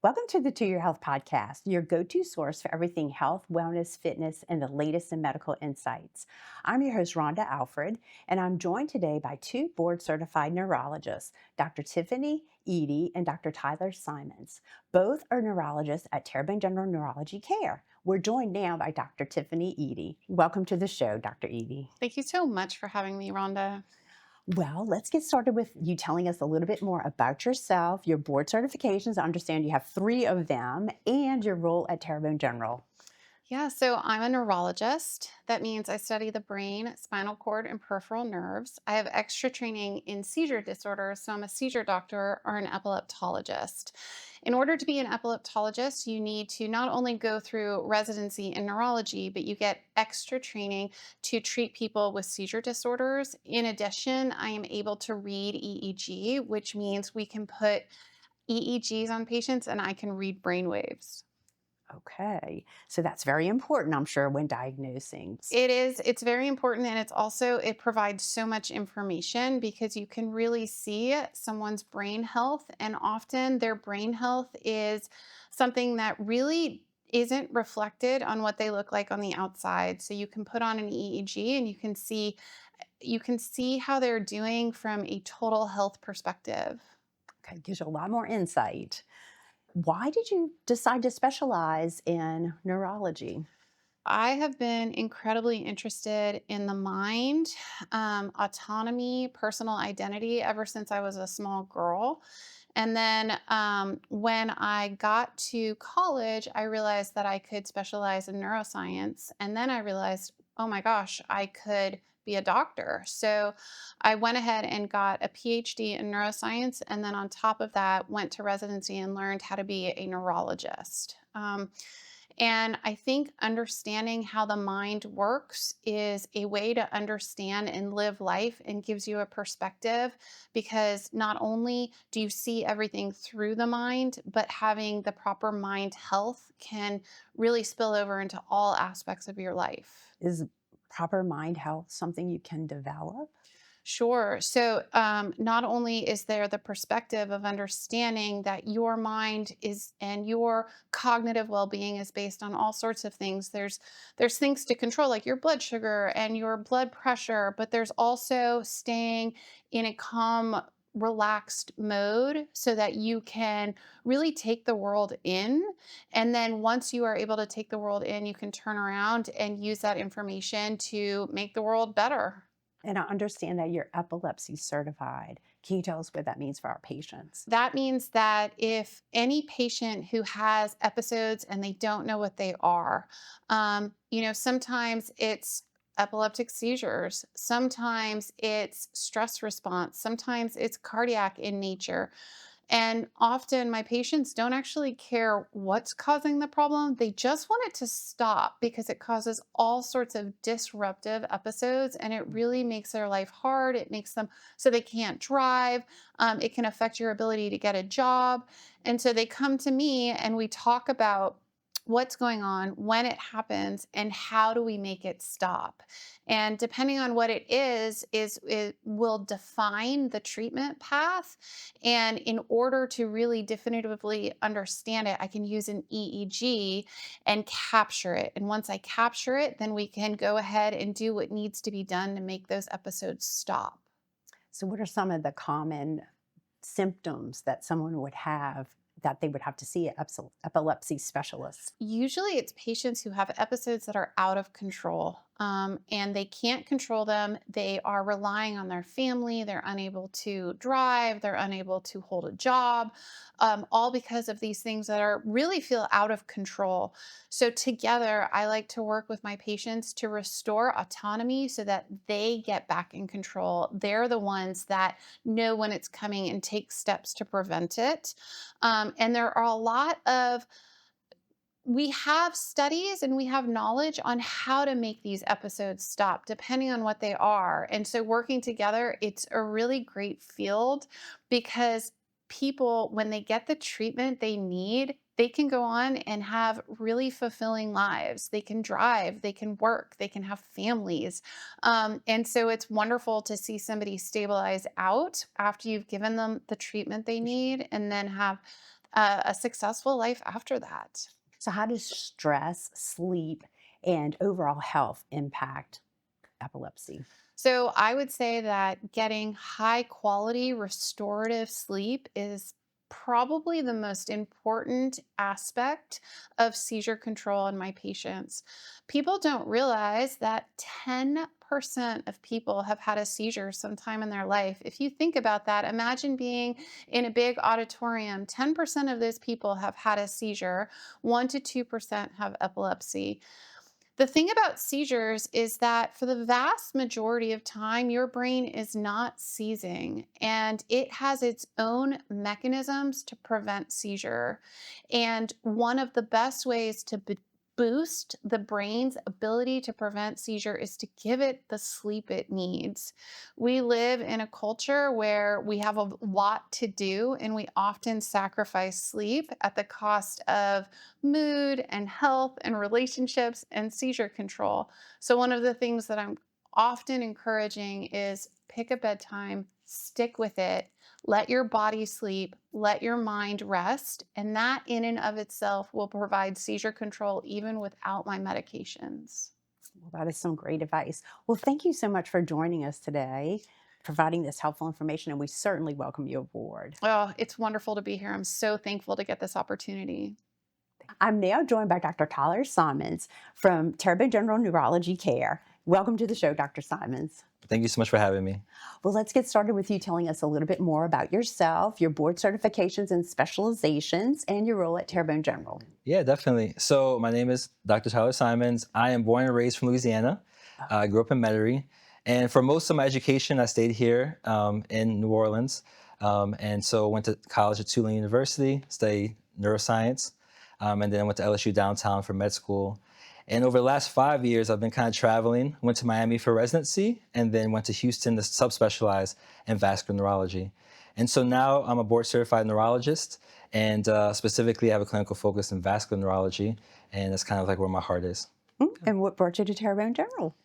Welcome to the To Your Health podcast, your go to source for everything health, wellness, fitness, and the latest in medical insights. I'm your host, Rhonda Alfred, and I'm joined today by two board certified neurologists, Dr. Tiffany Eady and Dr. Tyler Simons. Both are neurologists at Terrebonne General Neurology Care. We're joined now by Dr. Tiffany Eady. Welcome to the show, Dr. Eady. Thank you so much for having me, Rhonda. Well, let's get started with you telling us a little bit more about yourself, your board certifications. I understand you have three of them, and your role at Terrebonne General. Yeah, so I'm a neurologist. That means I study the brain, spinal cord, and peripheral nerves. I have extra training in seizure disorders, so I'm a seizure doctor or an epileptologist. In order to be an epileptologist, you need to not only go through residency in neurology, but you get extra training to treat people with seizure disorders. In addition, I am able to read EEG, which means we can put EEGs on patients and I can read brain waves. Okay, so that's very important, I'm sure, when diagnosing. It's very important, and it provides so much information because you can really see someone's brain health, and often their brain health is something that really isn't reflected on what they look like on the outside. So you can put on an EEG and you can see how they're doing from a total health perspective. Okay, gives you a lot more insight. Why did you decide to specialize in neurology? I have been incredibly interested in the mind, autonomy, personal identity ever since I was a small girl. And then when I got to college, I realized that I could specialize in neuroscience. And then I realized, oh my gosh, I could be a doctor. So I went ahead and got a PhD in neuroscience. And then on top of that, went to residency and learned how to be a neurologist. And I think understanding how the mind works is a way to understand and live life and gives you a perspective because not only do you see everything through the mind, but having the proper mind health can really spill over into all aspects of your life. Is proper mind health something you can develop? Sure. So, not only is there the perspective of understanding that your mind is and your cognitive well-being is based on all sorts of things. There's things to control like your blood sugar and your blood pressure, but there's also staying in a calm, relaxed mode so that you can really take the world in. And then once you are able to take the world in, you can turn around and use that information to make the world better. And I understand that you're epilepsy certified. Can you tell us what that means for our patients? That means that if any patient who has episodes and they don't know what they are, sometimes it's epileptic seizures, sometimes it's stress response, sometimes it's cardiac in nature. And often my patients don't actually care what's causing the problem. They just want it to stop because it causes all sorts of disruptive episodes and it really makes their life hard. It makes them so they can't drive. It can affect your ability to get a job. And so they come to me and we talk about what's going on, when it happens, and how do we make it stop. And depending on what it is it will define the treatment path. And in order to really definitively understand it, I can use an EEG and capture it. And once I capture it, then we can go ahead and do what needs to be done to make those episodes stop. So, what are some of the common symptoms that someone would have that they would have to see an epilepsy specialist? Usually, it's patients who have episodes that are out of control and they can't control them. They are relying on their family. They're unable to drive. They're unable to hold a job, all because of these things that are really feel out of control. So, together, I like to work with my patients to restore autonomy so that they get back in control. They're the ones that know when it's coming and take steps to prevent it. And there are a lot of we have studies and we have knowledge on how to make these episodes stop depending on what they are. And so working together, it's a really great field because people, when they get the treatment they need, they can go on and have really fulfilling lives. They can drive, they can work, they can have families. And so it's wonderful to see somebody stabilize out after you've given them the treatment they need and then have a successful life after that. So, how does stress, sleep, and overall health impact epilepsy? So I would say that getting high quality restorative sleep is probably the most important aspect of seizure control in my patients. People don't realize that 10% of people have had a seizure sometime in their life. If you think about that, imagine being in a big auditorium. 10% of those people have had a seizure, 1 to 2% have epilepsy. The thing about seizures is that for the vast majority of time, your brain is not seizing and it has its own mechanisms to prevent seizure. And one of the best ways to boost the brain's ability to prevent seizure is to give it the sleep it needs. We live in a culture where we have a lot to do and we often sacrifice sleep at the cost of mood and health and relationships and seizure control. So, one of the things that I'm often encouraging is pick a bedtime, stick with it, let your body sleep, let your mind rest. And that, in and of itself, will provide seizure control even without my medications. Well, that is some great advice. Well, thank you so much for joining us today, providing this helpful information, and we certainly welcome you aboard. Oh, it's wonderful to be here. I'm so thankful to get this opportunity. I'm now joined by Dr. Tyler Simons from Terrebonne General Neurology Care. Welcome to the show, Dr. Simons. Thank you so much for having me. Well, let's get started with you telling us a little bit more about yourself, your board certifications and specializations, and your role at Terrebonne General. Yeah, definitely. So my name is Dr. Tyler Simons. I am born and raised from Louisiana. I grew up in Metairie. And for most of my education, I stayed here in New Orleans. And so went to college at Tulane University, studied neuroscience, and then went to LSU downtown for med school. And over the last 5 years, I've been kind of traveling. Went to Miami for residency, and then went to Houston to subspecialize in vascular neurology. And so now I'm a board certified neurologist, and specifically I have a clinical focus in vascular neurology, and that's kind of like where my heart is. And what brought you to Terrebonne General?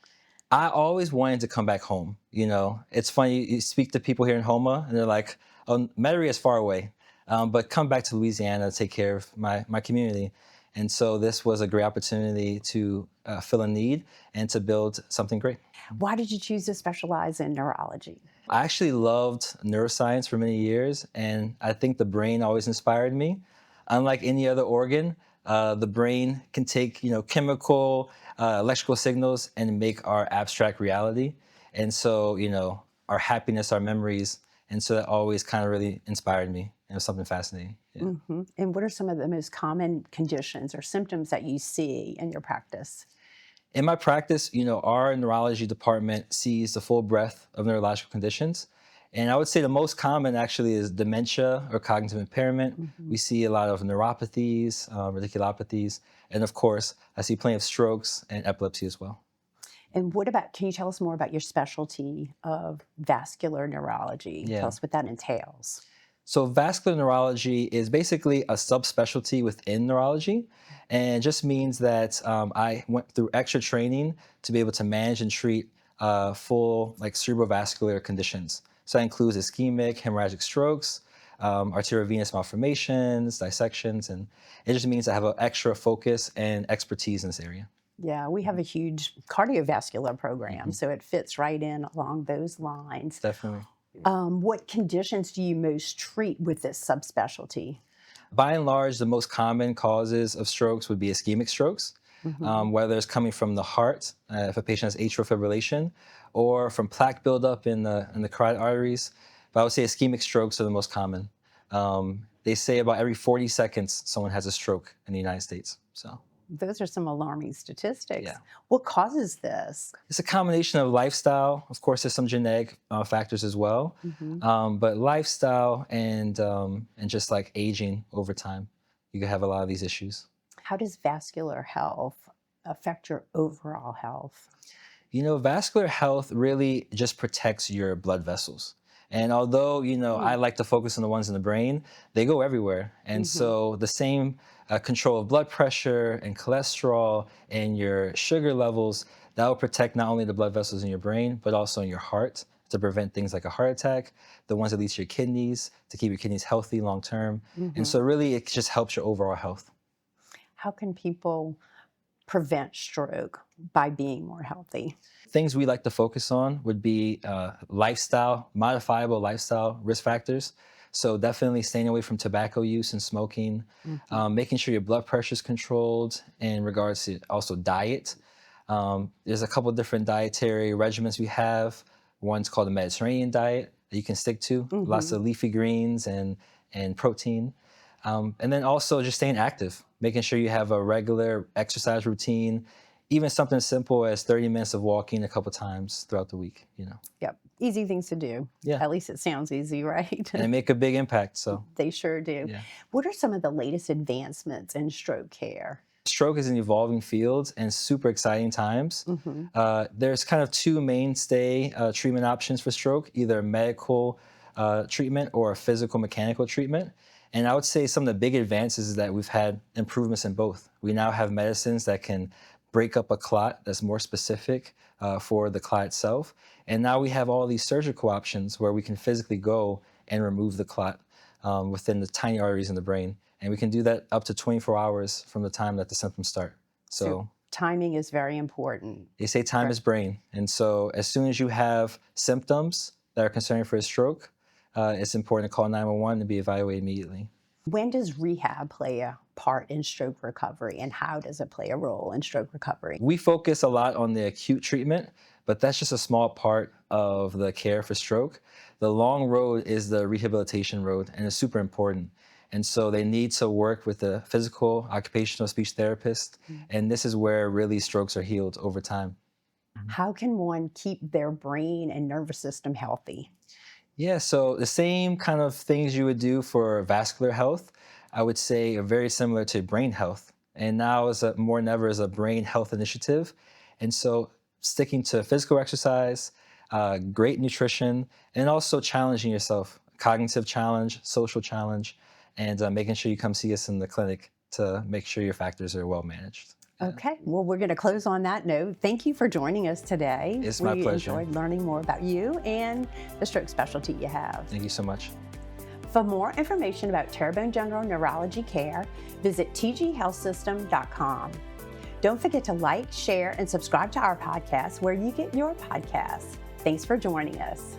I always wanted to come back home. You know, it's funny, you speak to people here in Homa, and they're like, oh, Metairie is far away, but come back to Louisiana to take care of my community. And so this was a great opportunity to fill a need and to build something great. Why did you choose to specialize in neurology? I actually loved neuroscience for many years, and I think the brain always inspired me. Unlike any other organ, the brain can take chemical, electrical signals and make our abstract reality. And so our happiness, our memories, and so that always kind of really inspired me. It was something fascinating. Yeah. And what are some of the most common conditions or symptoms that you see in your practice? In my practice, our neurology department sees the full breadth of neurological conditions. And I would say the most common actually is dementia or cognitive impairment. We see a lot of neuropathies, radiculopathies, and of course, I see plenty of strokes and epilepsy as well. And can you tell us more about your specialty of vascular neurology? Tell Yeah. us what that entails. So vascular neurology is basically a subspecialty within neurology, and it just means that I went through extra training to be able to manage and treat full cerebrovascular conditions. So that includes ischemic, hemorrhagic strokes, arteriovenous malformations, dissections, and it just means I have an extra focus and expertise in this area. Yeah, we have a huge cardiovascular program, so it fits right in along those lines. Definitely. What conditions do you most treat with this subspecialty? By and large, the most common causes of strokes would be ischemic strokes, whether it's coming from the heart, if a patient has atrial fibrillation, or from plaque buildup in the carotid arteries. But I would say ischemic strokes are the most common. They say about every 40 seconds, someone has a stroke in the United States. So Those are some alarming statistics. yeah. What causes this? It's a combination of lifestyle. Of course, there's some genetic factors as well, but lifestyle and just like aging over time, you can have a lot of these issues. How does vascular health affect your overall health? Vascular health really just protects your blood vessels. And although, I like to focus on the ones in the brain, they go everywhere. And so the same control of blood pressure and cholesterol and your sugar levels, that will protect not only the blood vessels in your brain, but also in your heart to prevent things like a heart attack, the ones that lead to your kidneys, to keep your kidneys healthy long term. And Mhm. so really it just helps your overall health. How can people prevent stroke by being more healthy? Things we like to focus on would be lifestyle, modifiable lifestyle risk factors. So definitely staying away from tobacco use and smoking, Mhm. making sure your blood pressure is controlled in regards to also diet. There's a couple different dietary regimens we have. One's called the Mediterranean diet that you can stick to, lots Mhm. of leafy greens and protein. And then also just staying active, making sure you have a regular exercise routine, even something as simple as 30 minutes of walking a couple times throughout the week, you know. Yep. Easy things to do. Yeah. At least it sounds easy, right? And they make a big impact. So, They sure do. yeah. What are some of the latest advancements in stroke care? Stroke is an evolving field and super exciting times. Mhm. There's kind of two mainstay treatment options for stroke, either a medical treatment or a physical mechanical treatment. And I would say some of the big advances is that we've had improvements in both. We now have medicines that can break up a clot that's more specific for the clot itself. And now we have all these surgical options where we can physically go and remove the clot within the tiny arteries in the brain. And we can do that up to 24 hours from the time that the symptoms start. So So timing is very important. they say time Correct. is brain. And so as soon as you have symptoms that are concerning for a stroke, it's important to call 911 and be evaluated immediately. When does rehab play a part in stroke recovery, and how does it play a role in stroke recovery? We focus a lot on the acute treatment, but that's just a small part of the care for stroke. The long road is the rehabilitation road, and it's super important. And so they need to work with a physical, occupational speech therapist, Mm. and this is where really strokes are healed over time. Mhm. How can one keep their brain and nervous system healthy? Yeah, so the same kind of things you would do for vascular health, I would say are very similar to brain health. And now is a, more than ever is a brain health initiative. And so sticking to physical exercise, great nutrition, and also challenging yourself, cognitive challenge, social challenge, and making sure you come see us in the clinic to make sure your factors are well managed. Yeah. Okay, well, we're going to close on that note. Thank you for joining us today. It's my We pleasure. enjoyed learning more about you and the stroke specialty you have. Thank you so much. For more information about Terrebonne General Neurology Care, visit tghealthsystem.com. Don't forget to like, share, and subscribe to our podcast where you get your podcasts. Thanks for joining us.